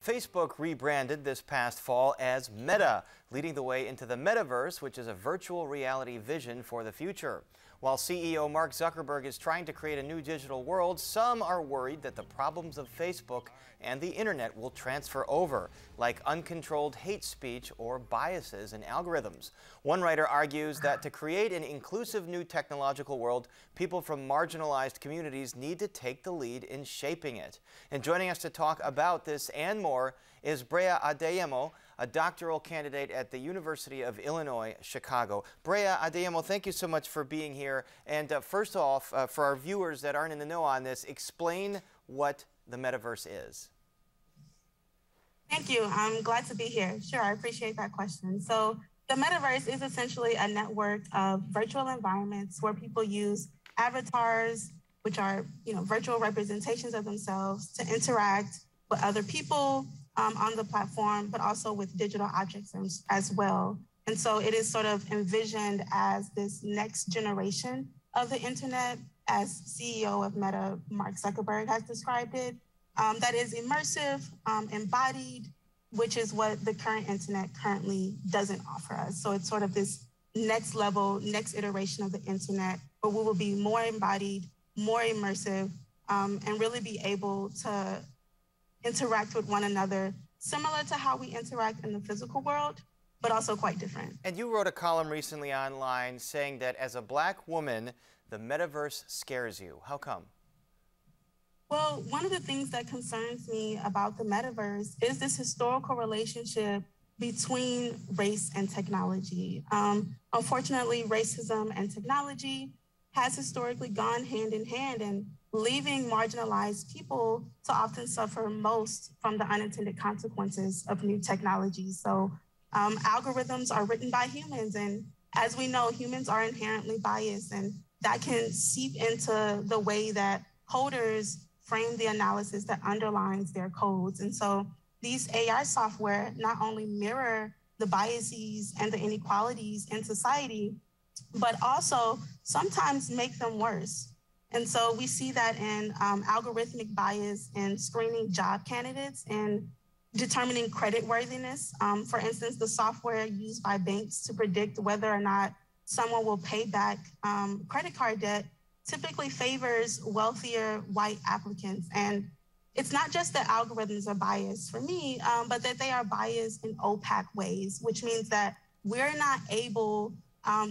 Facebook rebranded this past fall as Meta, leading the way into the Metaverse, which is a virtual reality vision for the future. While CEO Mark Zuckerberg is trying to create a new digital world, some are worried that the problems of Facebook and the internet will transfer over, like uncontrolled hate speech or biases in algorithms. One writer argues that to create an inclusive new technological world, people from marginalized communities need to take the lead in shaping it. And joining us to talk about this and more is Breigha Adeyemo, a doctoral candidate at the University of Illinois, Chicago. Breigha Adeyemo, thank you so much for being here. And first off, for our viewers that aren't in the know on this, explain what the Metaverse is. Thank you. I'm glad to be here. Sure, I appreciate that question. So the Metaverse is essentially a network of virtual environments where people use avatars, which are virtual representations of themselves, to interact with other people on the platform, but also with digital objects as well. And so it is sort of envisioned as this next generation of the internet, as CEO of Meta, Mark Zuckerberg, has described it, that is immersive, embodied, which is what the current internet currently doesn't offer us. So it's sort of this next level, next iteration of the internet, where we will be more embodied, more immersive, and really be able to interact with one another, similar to how we interact in the physical world, but also quite different. And you wrote a column recently online saying that as a Black woman, the Metaverse scares you. How come? Well, one of the things that concerns me about the Metaverse is this historical relationship between race and technology. Unfortunately, racism and technology has historically gone hand in hand, and leaving marginalized people to often suffer most from the unintended consequences of new technologies. So algorithms are written by humans, and as we know, humans are inherently biased, and that can seep into the way that coders frame the analysis that underlines their codes. And so these AI software not only mirror the biases and the inequalities in society, but also sometimes make them worse. And so we see that in algorithmic bias in screening job candidates and determining creditworthiness. For instance, the software used by banks to predict whether or not someone will pay back credit card debt typically favors wealthier white applicants. And it's not just that algorithms are biased for me, but that they are biased in opaque ways, which means that we're not able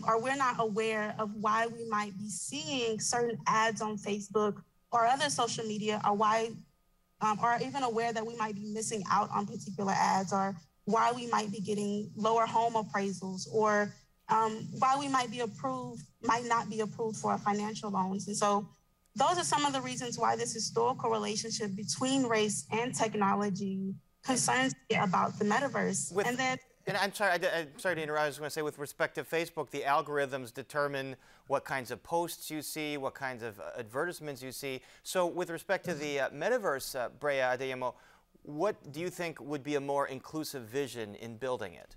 or we're not aware of why we might be seeing certain ads on Facebook or other social media, or why, or even aware that we might be missing out on particular ads, or why we might be getting lower home appraisals, or why we might not be approved for financial loans. And so those are some of the reasons why this historical relationship between race and technology concerns me about the Metaverse. And I'm sorry to interrupt. I was going to say, with respect to Facebook, the algorithms determine what kinds of posts you see, what kinds of advertisements you see. So with respect to the Metaverse, Breigha Adeyemo, what do you think would be a more inclusive vision in building it?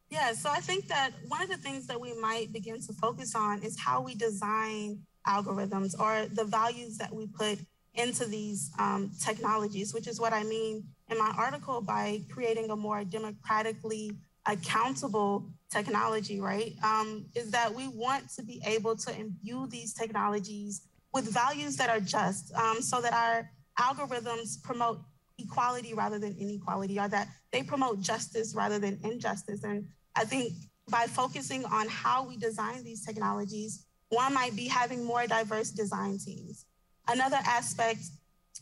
Yeah, so I think that one of the things that we might begin to focus on is how we design algorithms, or the values that we put into these technologies, which is what I mean in my article by creating a more democratically accountable technology, right? Is that we want to be able to imbue these technologies with values that are just, so that our algorithms promote equality rather than inequality, or that they promote justice rather than injustice. And I think by focusing on how we design these technologies, one might be having more diverse design teams. Another aspect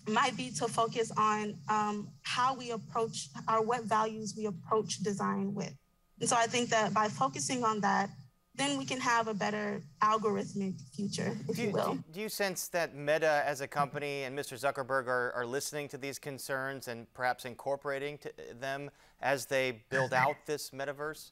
might be to focus on how we approach, or what values we approach design with. And so I think that by focusing on that, then we can have a better algorithmic future, if you will. Do you sense that Meta as a company and Mr. Zuckerberg are listening to these concerns and perhaps incorporating them as they build out this Metaverse?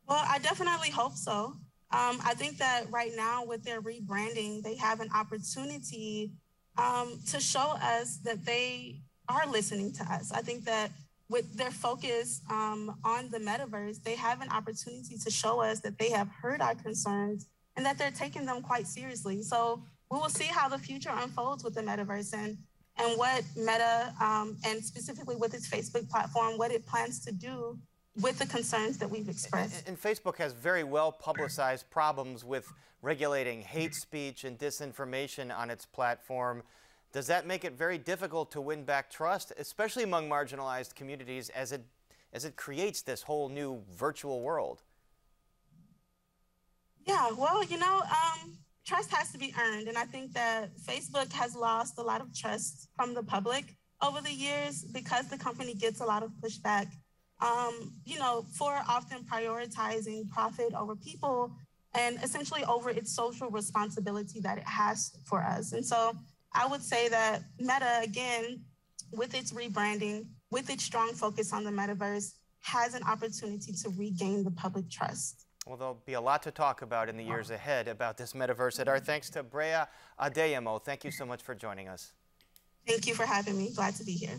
Well, I definitely hope so. I think that right now with their rebranding, they have an opportunity to show us that they are listening to us. I think that with their focus on the Metaverse, they have an opportunity to show us that they have heard our concerns and that they're taking them quite seriously. So we will see how the future unfolds with the Metaverse. And and what Meta, and specifically with its Facebook platform, what it plans to do with the concerns that we've expressed. And Facebook has very well publicized problems with regulating hate speech and disinformation on its platform. Does that make it very difficult to win back trust, especially among marginalized communities, as it creates this whole new virtual world? Yeah, well, trust has to be earned. And I think that Facebook has lost a lot of trust from the public over the years because the company gets a lot of pushback, for often prioritizing profit over people and essentially over its social responsibility that it has for us. And so I would say that Meta, again, with its rebranding, with its strong focus on the metaverse, has an opportunity to regain the public trust. Well, there'll be a lot to talk about in the years ahead about this metaverse. And our thanks to Breigha Adeyemo. Thank you so much for joining us. Thank you for having me. Glad to be here.